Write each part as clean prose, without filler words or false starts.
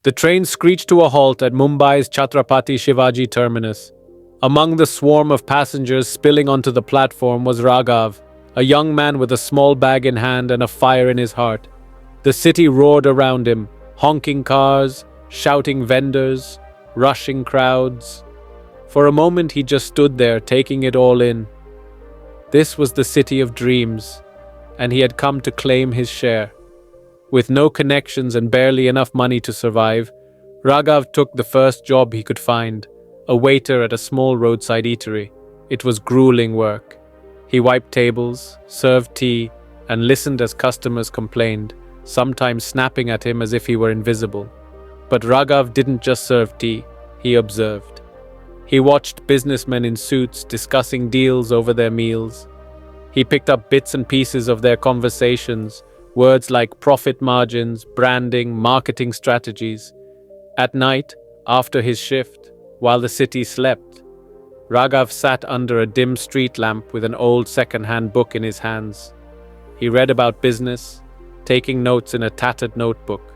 The train screeched to a halt at Mumbai's Chhatrapati Shivaji terminus. Among the swarm of passengers spilling onto the platform was Raghav, a young man with a small bag in hand and a fire in his heart. The city roared around him, honking cars, shouting vendors, rushing crowds. For a moment he just stood there, taking it all in. This was the city of dreams, and he had come to claim his share. With no connections and barely enough money to survive, Raghav took the first job he could find, a waiter at a small roadside eatery. It was grueling work. He wiped tables, served tea, and listened as customers complained, sometimes snapping at him as if he were invisible. But Raghav didn't just serve tea, he observed. He watched businessmen in suits discussing deals over their meals. He picked up bits and pieces of their conversations, words like profit margins, branding, marketing strategies. At night, after his shift, while the city slept, Raghav sat under a dim street lamp with an old second-hand book in his hands. He read about business, taking notes in a tattered notebook.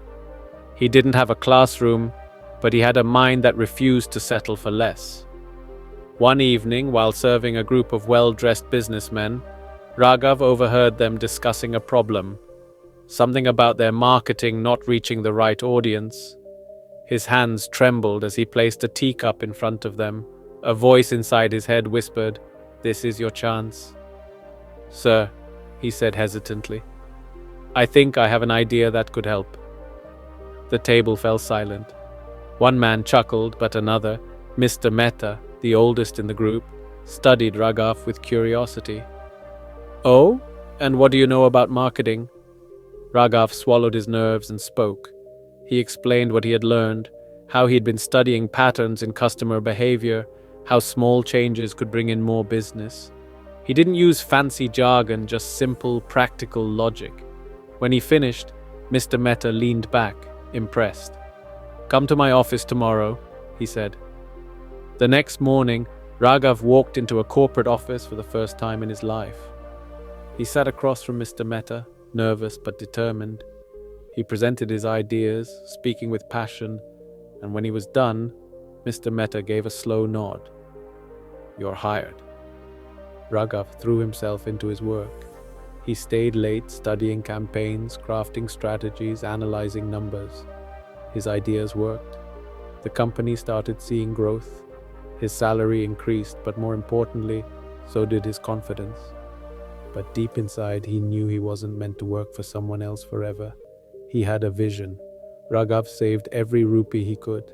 He didn't have a classroom, but he had a mind that refused to settle for less. One evening, while serving a group of well-dressed businessmen, Raghav overheard them discussing a problem. Something about their marketing not reaching the right audience. His hands trembled as he placed a teacup in front of them. A voice inside his head whispered, "This is your chance." "Sir," he said hesitantly, "I think I have an idea that could help." The table fell silent. One man chuckled, but another, Mr. Mehta, the oldest in the group, studied Raghav with curiosity. "Oh? And what do you know about marketing?" Raghav swallowed his nerves and spoke. He explained what he had learned, how he had been studying patterns in customer behavior, how small changes could bring in more business. He didn't use fancy jargon, just simple, practical logic. When he finished, Mr. Mehta leaned back, impressed. "Come to my office tomorrow," he said. The next morning, Raghav walked into a corporate office for the first time in his life. He sat across from Mr. Mehta, nervous but determined. He presented his ideas, speaking with passion, and when he was done, Mr. Mehta gave a slow nod. "You're hired." Raghav threw himself into his work. He stayed late, studying campaigns, crafting strategies, analyzing numbers. His ideas worked. The company started seeing growth. His salary increased, but more importantly, so did his confidence. But deep inside, he knew he wasn't meant to work for someone else forever. He had a vision. Raghav saved every rupee he could.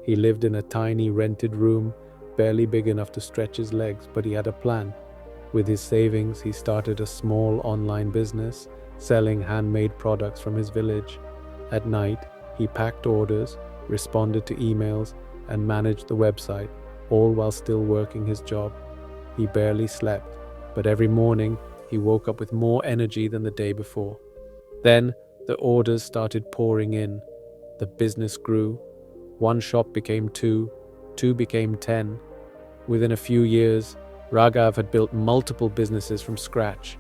He lived in a tiny rented room, barely big enough to stretch his legs, but he had a plan. With his savings, he started a small online business, selling handmade products from his village. At night, he packed orders, responded to emails, and managed the website, all while still working his job. He barely slept, but every morning, he woke up with more energy than the day before. Then, the orders started pouring in. The business grew. One shop became two became 10. Within a few years, Raghav had built multiple businesses from scratch.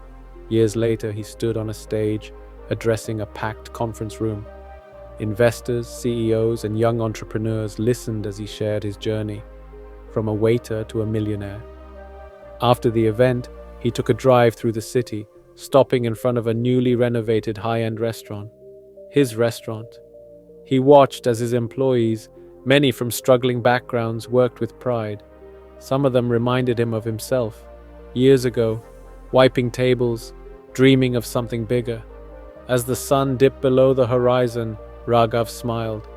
Years later, he stood on a stage, addressing a packed conference room. Investors, CEOs, and young entrepreneurs listened as he shared his journey, from a waiter to a millionaire. After the event, he took a drive through the city, stopping in front of a newly renovated high-end restaurant. His restaurant. He watched as his employees, many from struggling backgrounds, worked with pride. Some of them reminded him of himself, years ago, wiping tables, dreaming of something bigger. As the sun dipped below the horizon, Raghav smiled.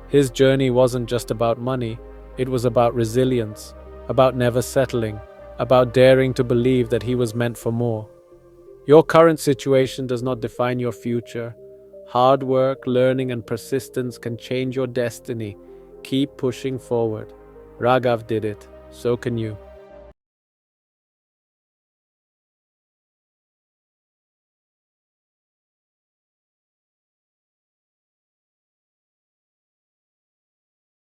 His journey wasn't just about money, it was about resilience, about never settling, about daring to believe that he was meant for more. Your current situation does not define your future. Hard work, learning, and persistence can change your destiny. Keep pushing forward. Raghav did it. So can you.